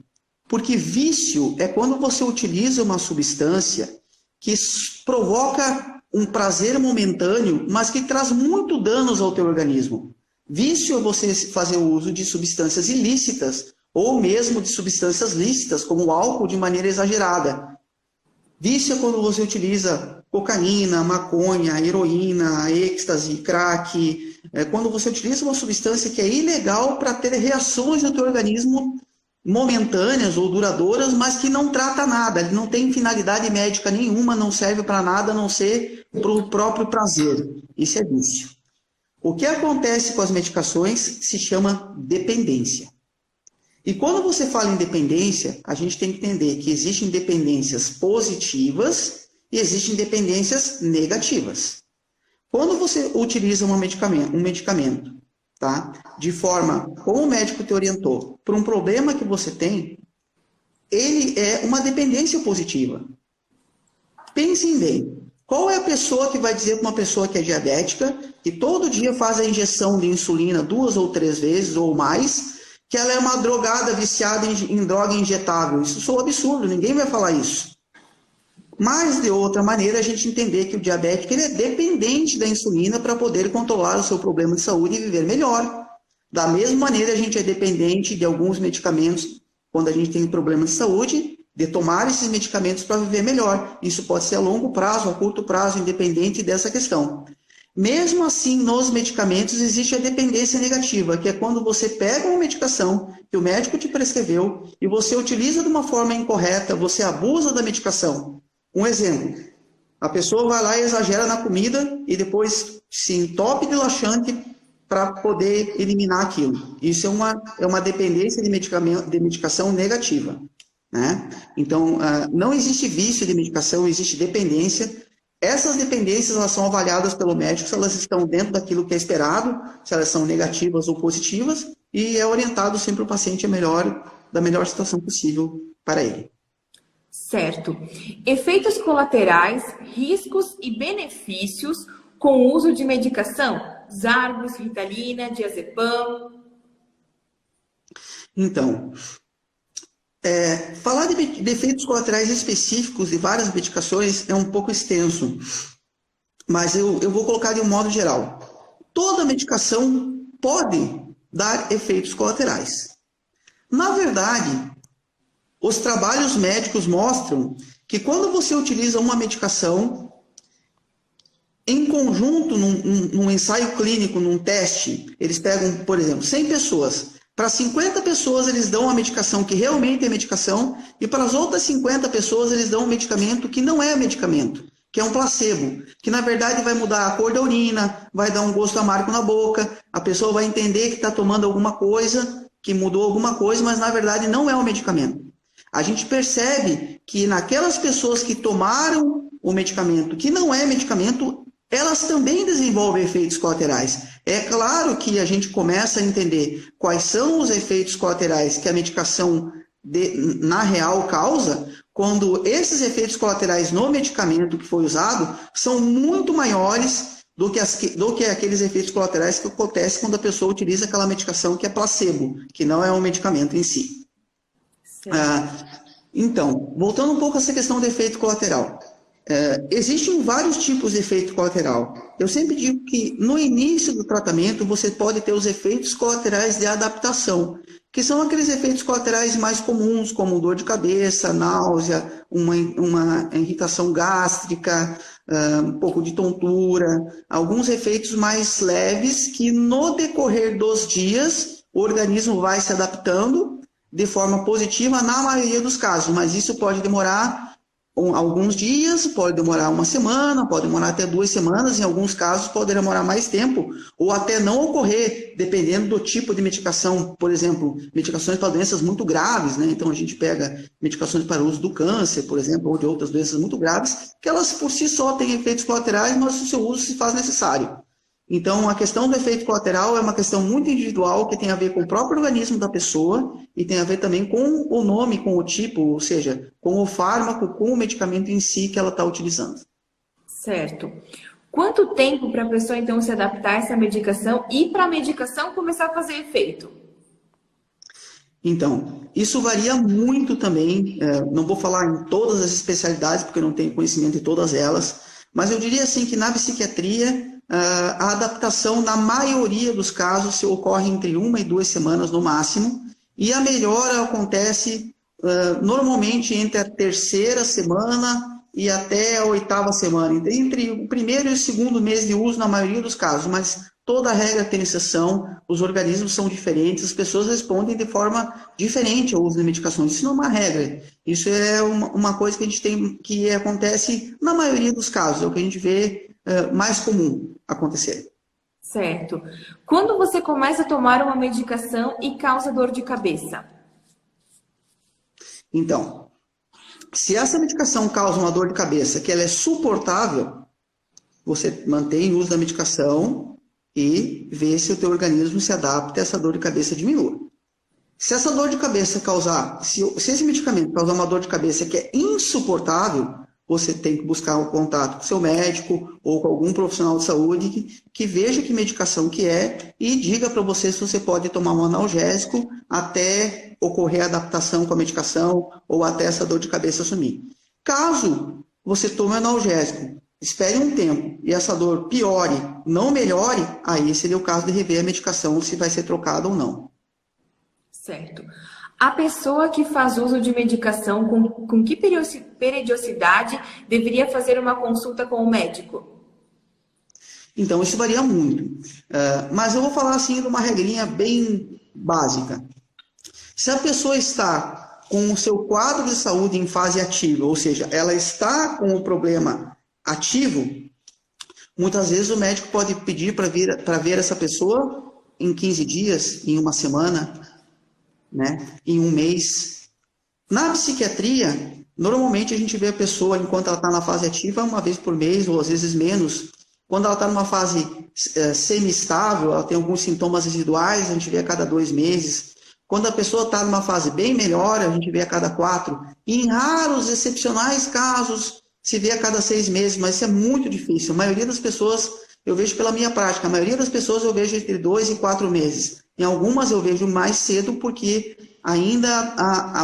porque vício é quando você utiliza uma substância que provoca um prazer momentâneo, mas que traz muito danos ao teu organismo. Vício é você fazer o uso de substâncias ilícitas, ou mesmo de substâncias lícitas, como o álcool, de maneira exagerada. Vício é quando você utiliza cocaína, maconha, heroína, êxtase, crack. Quando você utiliza uma substância que é ilegal para ter reações no teu organismo momentâneas ou duradouras, mas que não trata nada, ele não tem finalidade médica nenhuma, não serve para nada a não ser para o próprio prazer. Isso é vício. O que acontece com as medicações se chama dependência. E quando você fala em dependência, a gente tem que entender que existem dependências positivas e existem dependências negativas. Quando você utiliza um medicamento tá? De forma, como o médico te orientou, para um problema que você tem, ele é uma dependência positiva. Pensem bem, qual é a pessoa que vai dizer para uma pessoa que é diabética, que todo dia faz a injeção de insulina 2 ou 3 vezes ou mais, que ela é uma drogada viciada em droga injetável? Isso soa absurdo, ninguém vai falar isso. Mas, de outra maneira, a gente entender que o diabético ele é dependente da insulina para poder controlar o seu problema de saúde e viver melhor. Da mesma maneira, a gente é dependente de alguns medicamentos quando a gente tem problema de saúde, de tomar esses medicamentos para viver melhor. Isso pode ser a longo prazo, a curto prazo, independente dessa questão. Mesmo assim, nos medicamentos existe a dependência negativa, que é quando você pega uma medicação que o médico te prescreveu e você utiliza de uma forma incorreta, você abusa da medicação. Um exemplo, a pessoa vai lá e exagera na comida e depois se entope de laxante para poder eliminar aquilo. Isso é uma dependência de medicação negativa, né? Então, não existe vício de medicação, existe dependência. Essas dependências elas são avaliadas pelo médico se elas estão dentro daquilo que é esperado, se elas são negativas ou positivas, e é orientado sempre o paciente da melhor situação possível para ele. Certo. Efeitos colaterais, riscos e benefícios com o uso de medicação? Zargos, Ritalina, diazepam. Então, falar de efeitos colaterais específicos de várias medicações é um pouco extenso, mas eu vou colocar de um modo geral. Toda medicação pode dar efeitos colaterais. Na verdade, os trabalhos médicos mostram que quando você utiliza uma medicação em conjunto, num ensaio clínico, num teste, eles pegam, por exemplo, 100 pessoas. Para 50 pessoas eles dão uma medicação que realmente é medicação e para as outras 50 pessoas eles dão um medicamento que não é medicamento, que é um placebo, que na verdade vai mudar a cor da urina, vai dar um gosto amargo na boca, a pessoa vai entender que está tomando alguma coisa, que mudou alguma coisa, mas na verdade não é um medicamento. A gente percebe que naquelas pessoas que tomaram o medicamento que não é medicamento, elas também desenvolvem efeitos colaterais. É claro que a gente começa a entender quais são os efeitos colaterais que a medicação na real causa, quando esses efeitos colaterais no medicamento que foi usado são muito maiores do que aqueles efeitos colaterais que acontecem quando a pessoa utiliza aquela medicação que é placebo, que não é um medicamento em si. Então, voltando um pouco a essa questão do efeito colateral. Existem vários tipos de efeito colateral. Eu sempre digo que no início do tratamento você pode ter os efeitos colaterais de adaptação, que são aqueles efeitos colaterais mais comuns, como dor de cabeça, náusea, uma irritação gástrica, um pouco de tontura, alguns efeitos mais leves que no decorrer dos dias o organismo vai se adaptando de forma positiva na maioria dos casos, mas isso pode demorar alguns dias, pode demorar uma semana, pode demorar até 2 semanas, em alguns casos pode demorar mais tempo, ou até não ocorrer, dependendo do tipo de medicação. Por exemplo, medicações para doenças muito graves, né? Então a gente pega medicações para o uso do câncer, por exemplo, ou de outras doenças muito graves, que elas por si só têm efeitos colaterais, mas o seu uso se faz necessário. Então, a questão do efeito colateral é uma questão muito individual que tem a ver com o próprio organismo da pessoa e tem a ver também com o nome, com o tipo, ou seja, com o fármaco, com o medicamento em si que ela está utilizando. Certo. Quanto tempo para a pessoa, então, se adaptar a essa medicação e para a medicação começar a fazer efeito? Então, isso varia muito também. Não vou falar em todas as especialidades, porque eu não tenho conhecimento de todas elas, mas eu diria assim que na psiquiatria, a adaptação, na maioria dos casos, se ocorre entre 1 e 2 semanas no máximo, e a melhora acontece normalmente entre a 3ª semana e até a 8ª semana, entre o 1º e o 2º mês de uso na maioria dos casos, mas toda regra tem exceção, os organismos são diferentes, as pessoas respondem de forma diferente ao uso de medicações. Isso não é uma regra, isso é uma coisa que a gente tem, que acontece na maioria dos casos, é o que a gente vê mais comum acontecer. Certo. Quando você começa a tomar uma medicação e causa dor de cabeça? Então, se essa medicação causa uma dor de cabeça que ela é suportável, você mantém o uso da medicação e ver se o teu organismo se adapta e essa dor de cabeça diminua. Se essa dor de cabeça causar, se esse medicamento causar uma dor de cabeça que é insuportável, você tem que buscar um contato com seu médico ou com algum profissional de saúde que veja que medicação que é e diga para você se você pode tomar um analgésico até ocorrer a adaptação com a medicação ou até essa dor de cabeça sumir. Caso você tome analgésico, espere um tempo e essa dor piore, não melhore, aí seria o caso de rever a medicação, se vai ser trocada ou não. Certo. A pessoa que faz uso de medicação, com que periodicidade deveria fazer uma consulta com o médico? Então, isso varia muito. Mas eu vou falar assim de uma regrinha bem básica. Se a pessoa está com o seu quadro de saúde em fase ativa, ou seja, ela está com o problema ativo, muitas vezes o médico pode pedir para ver essa pessoa em 15 dias, em uma semana, né, em um mês. Na psiquiatria, normalmente a gente vê a pessoa, enquanto ela está na fase ativa, uma vez por mês, ou às vezes menos. Quando ela está numa fase semi-estável, ela tem alguns sintomas residuais, a gente vê a cada 2 meses. Quando a pessoa está numa fase bem melhor, a gente vê a cada 4. E em raros, excepcionais casos, se vê a cada 6 meses, mas isso é muito difícil. A maioria das pessoas, eu vejo pela minha prática, a maioria das pessoas eu vejo entre 2 e 4 meses. Em algumas eu vejo mais cedo porque ainda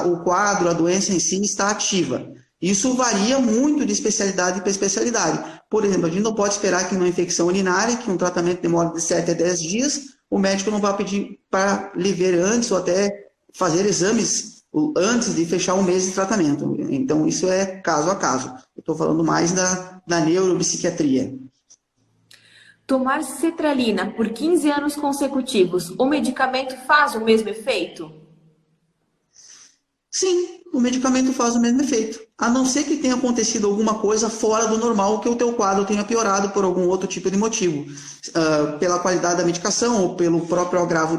o quadro, a doença em si está ativa. Isso varia muito de especialidade para especialidade. Por exemplo, a gente não pode esperar que uma infecção urinária, que um tratamento demora de 7 a 10 dias, o médico não vai pedir para lhe ver antes ou até fazer exames antes de fechar um mês de tratamento. Então, isso é caso a caso. Eu estou falando mais da neuropsiquiatria. Tomar cetralina por 15 anos consecutivos, o medicamento faz o mesmo efeito? Sim, o medicamento faz o mesmo efeito. A não ser que tenha acontecido alguma coisa fora do normal, que o teu quadro tenha piorado por algum outro tipo de motivo. Pela qualidade da medicação, ou pelo próprio agravo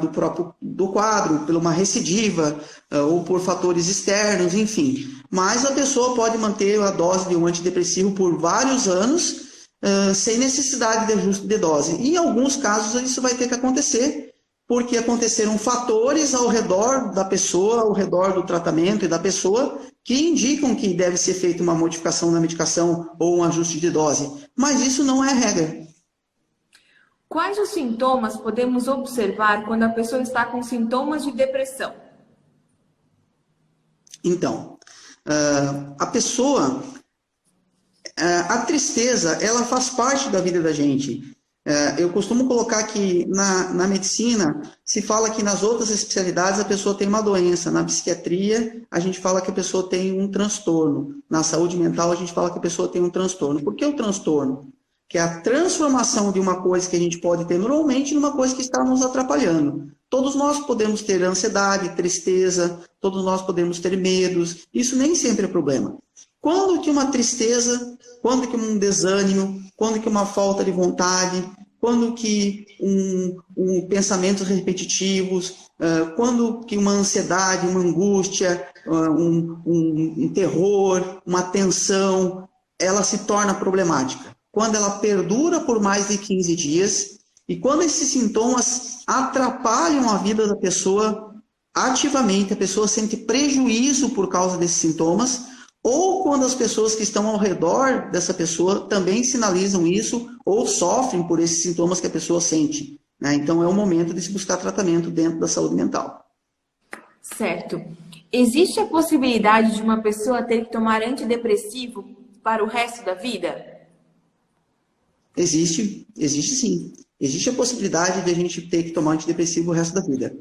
do quadro, por uma recidiva, ou por fatores externos, enfim. Mas a pessoa pode manter a dose de um antidepressivo por vários anos, sem necessidade de ajuste de dose. E em alguns casos isso vai ter que acontecer, porque aconteceram fatores ao redor da pessoa, ao redor do tratamento e da pessoa, que indicam que deve ser feita uma modificação na medicação ou um ajuste de dose. Mas isso não é regra. Quais os sintomas podemos observar quando a pessoa está com sintomas de depressão? Então, a pessoa... A tristeza, ela faz parte da vida da gente. Eu costumo colocar que na medicina se fala que nas outras especialidades a pessoa tem uma doença. Na psiquiatria, a gente fala que a pessoa tem um transtorno. Na saúde mental, a gente fala que a pessoa tem um transtorno. Por que o transtorno? Que é a transformação de uma coisa que a gente pode ter normalmente numa coisa que está nos atrapalhando. Todos nós podemos ter ansiedade, tristeza, todos nós podemos ter medos. Isso nem sempre é problema. Quando que uma tristeza, quando que um desânimo, quando que uma falta de vontade, quando que pensamentos repetitivos, quando que uma ansiedade, uma angústia, um terror, uma tensão, ela se torna problemática. Quando ela perdura por mais de 15 dias e quando esses sintomas atrapalham a vida da pessoa ativamente, a pessoa sente prejuízo por causa desses sintomas, ou quando as pessoas que estão ao redor dessa pessoa também sinalizam isso ou sofrem por esses sintomas que a pessoa sente. Né? Então, é o momento de se buscar tratamento dentro da saúde mental. Certo. Existe a possibilidade de uma pessoa ter que tomar antidepressivo para o resto da vida? Existe sim. Existe a possibilidade de a gente ter que tomar antidepressivo o resto da vida.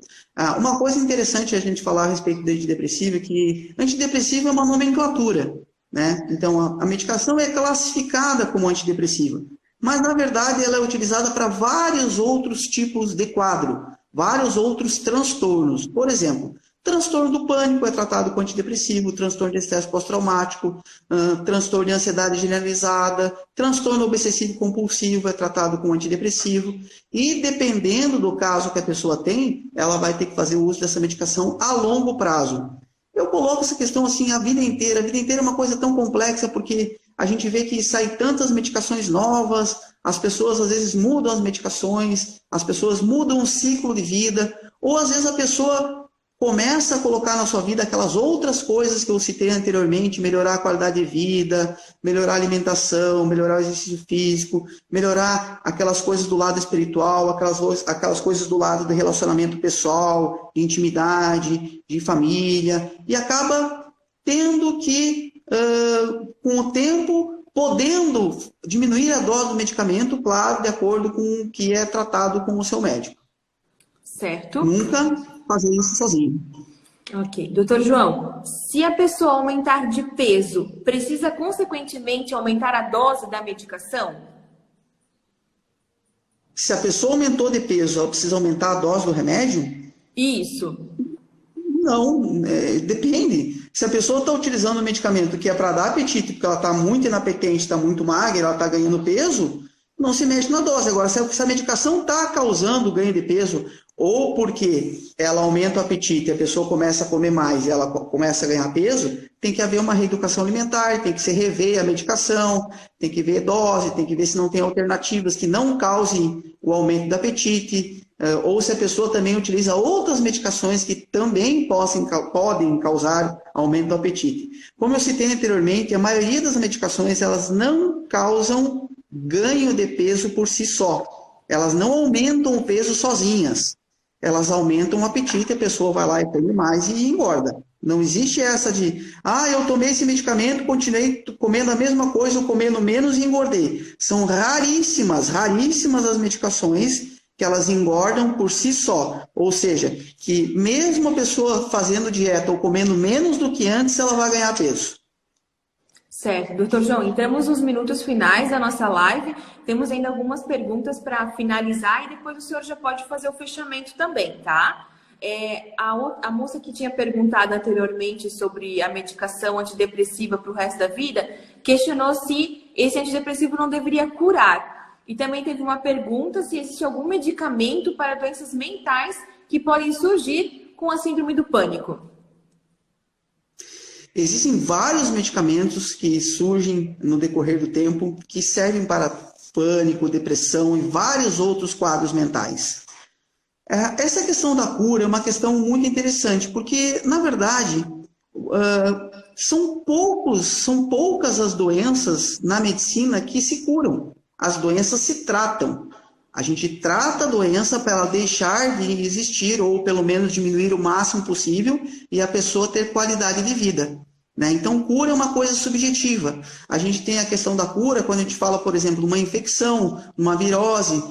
Uma coisa interessante a gente falar a respeito de antidepressivo é que antidepressivo é uma nomenclatura, né? Então, a medicação é classificada como antidepressiva, mas, na verdade, ela é utilizada para vários outros tipos de quadro, vários outros transtornos. Por exemplo, transtorno do pânico é tratado com antidepressivo, transtorno de estresse pós-traumático, transtorno de ansiedade generalizada, transtorno obsessivo-compulsivo é tratado com antidepressivo. E dependendo do caso que a pessoa tem, ela vai ter que fazer o uso dessa medicação a longo prazo. Eu coloco essa questão assim a vida inteira. A vida inteira é uma coisa tão complexa porque a gente vê que saem tantas medicações novas, as pessoas às vezes mudam as medicações, as pessoas mudam o ciclo de vida, ou às vezes a pessoa começa a colocar na sua vida aquelas outras coisas que eu citei anteriormente, melhorar a qualidade de vida, melhorar a alimentação, melhorar o exercício físico, melhorar aquelas coisas do lado espiritual, aquelas coisas do lado do relacionamento pessoal, de intimidade, de família, e acaba tendo que, com o tempo, podendo diminuir a dose do medicamento, claro, de acordo com o que é tratado com o seu médico. Certo. Nunca fazer isso sozinho. Ok. Doutor João, se a pessoa aumentar de peso, precisa consequentemente aumentar a dose da medicação? Se a pessoa aumentou de peso, ela precisa aumentar a dose do remédio? Isso. Não, depende. Se a pessoa está utilizando um medicamento que é para dar apetite, porque ela está muito inapetente, está muito magra, ela está ganhando peso, não se mexe na dose. Agora, se a medicação está causando ganho de peso, ou porque ela aumenta o apetite, a pessoa começa a comer mais e ela começa a ganhar peso, tem que haver uma reeducação alimentar, tem que se rever a medicação, tem que ver dose, tem que ver se não tem alternativas que não causem o aumento do apetite, ou se a pessoa também utiliza outras medicações que também podem causar aumento do apetite. Como eu citei anteriormente, a maioria das medicações elas não causam ganho de peso por si só. Elas não aumentam o peso sozinhas. Elas aumentam o apetite, a pessoa vai lá e come mais e engorda. Não existe essa de, eu tomei esse medicamento, continuei comendo a mesma coisa, ou comendo menos e engordei. São raríssimas as medicações que elas engordam por si só. Ou seja, que mesmo a pessoa fazendo dieta ou comendo menos do que antes, ela vai ganhar peso. Certo. Doutor João, entramos nos minutos finais da nossa live. Temos ainda algumas perguntas para finalizar e depois o senhor já pode fazer o fechamento também, tá? A moça que tinha perguntado anteriormente sobre a medicação antidepressiva para o resto da vida, questionou se esse antidepressivo não deveria curar. E também teve uma pergunta se existe algum medicamento para doenças mentais que podem surgir com a síndrome do pânico. Existem vários medicamentos que surgem no decorrer do tempo que servem para pânico, depressão e vários outros quadros mentais. Essa questão da cura é uma questão muito interessante, porque, na verdade, são poucas as doenças na medicina que se curam. As doenças se tratam. A gente trata a doença para ela deixar de existir ou pelo menos diminuir o máximo possível e a pessoa ter qualidade de vida. Então, cura é uma coisa subjetiva. A gente tem a questão da cura quando a gente fala, por exemplo, de uma infecção, uma virose,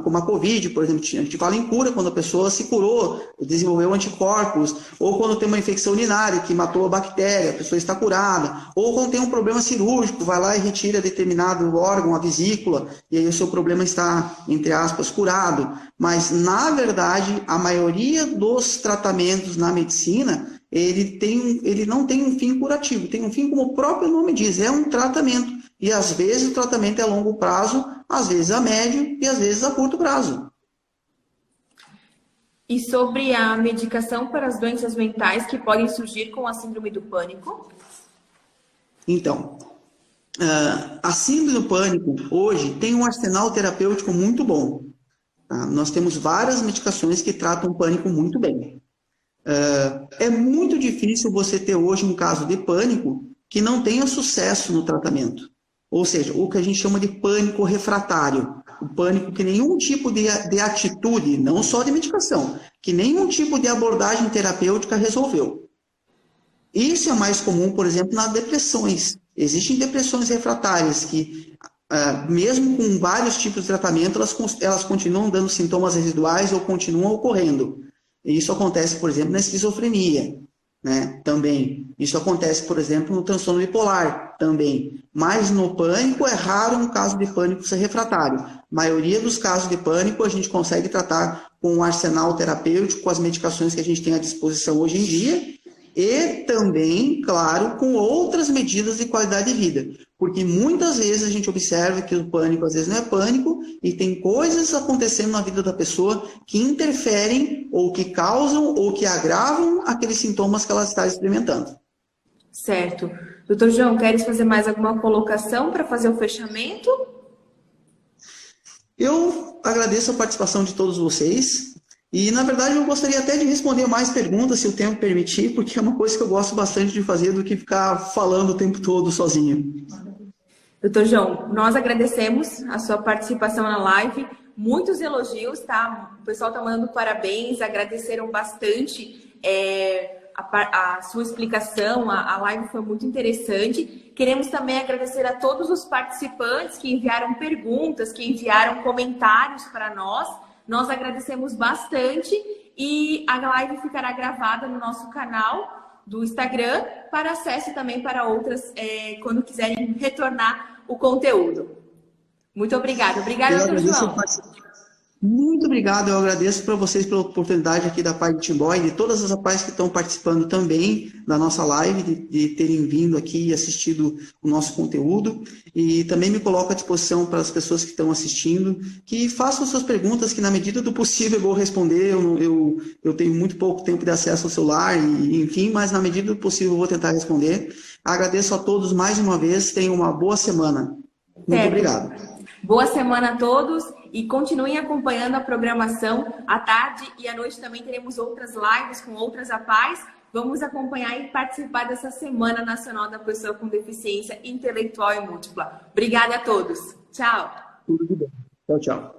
como a Covid, por exemplo. A gente fala em cura quando a pessoa se curou, desenvolveu anticorpos, ou quando tem uma infecção urinária que matou a bactéria, a pessoa está curada, ou quando tem um problema cirúrgico, vai lá e retira determinado órgão, a vesícula, e aí o seu problema está, entre aspas, curado. Mas, na verdade, a maioria dos tratamentos na medicina ele não tem um fim curativo, tem um fim como o próprio nome diz, é um tratamento. E às vezes o tratamento é a longo prazo, às vezes a médio e às vezes a curto prazo. E sobre a medicação para as doenças mentais que podem surgir com a síndrome do pânico? Então, a síndrome do pânico hoje tem um arsenal terapêutico muito bom. Tá? Nós temos várias medicações que tratam o pânico muito bem. É muito difícil você ter hoje um caso de pânico que não tenha sucesso no tratamento. Ou seja, o que a gente chama de pânico refratário. O pânico que nenhum tipo de atitude, não só de medicação, que nenhum tipo de abordagem terapêutica resolveu. Isso é mais comum, por exemplo, nas depressões. Existem depressões refratárias que, mesmo com vários tipos de tratamento, elas continuam dando sintomas residuais ou continuam ocorrendo. Isso acontece, por exemplo, na esquizofrenia, também. Isso acontece, por exemplo, no transtorno bipolar, também. Mas no pânico é raro um caso de pânico ser refratário. A maioria dos casos de pânico a gente consegue tratar com um arsenal terapêutico, com as medicações que a gente tem à disposição hoje em dia, e também, claro, com outras medidas de qualidade de vida. Porque muitas vezes a gente observa que o pânico às vezes não é pânico e tem coisas acontecendo na vida da pessoa que interferem ou que causam ou que agravam aqueles sintomas que ela está experimentando. Certo. Doutor João, queres fazer mais alguma colocação para fazer o fechamento? Eu agradeço a participação de todos vocês e, na verdade, eu gostaria até de responder mais perguntas, se o tempo permitir, porque é uma coisa que eu gosto bastante de fazer do que ficar falando o tempo todo sozinho. Doutor João, nós agradecemos a sua participação na live, muitos elogios, tá? O pessoal está mandando parabéns, agradeceram bastante a sua explicação, a live foi muito interessante. Queremos também agradecer a todos os participantes que enviaram perguntas, que enviaram comentários para nós. Nós agradecemos bastante e a live ficará gravada no nosso canal do Instagram para acesso também para outras, quando quiserem retornar o conteúdo. Muito obrigada. Obrigada, doutor João. Muito obrigado, eu agradeço para vocês pela oportunidade aqui da Pai de Timbó e de todas as pais que estão participando também da nossa live, de terem vindo aqui e assistido o nosso conteúdo. E também me coloco à disposição para as pessoas que estão assistindo, que façam suas perguntas, que na medida do possível eu vou responder. Eu tenho muito pouco tempo de acesso ao celular, enfim, mas na medida do possível eu vou tentar responder. Agradeço a todos mais uma vez, tenham uma boa semana. Muito obrigado. Boa semana a todos e continuem acompanhando a programação. À tarde e à noite também teremos outras lives com outras APAES. Vamos acompanhar e participar dessa Semana Nacional da Pessoa com Deficiência Intelectual e Múltipla. Obrigada a todos. Tchau. Tudo bem. Tchau, tchau.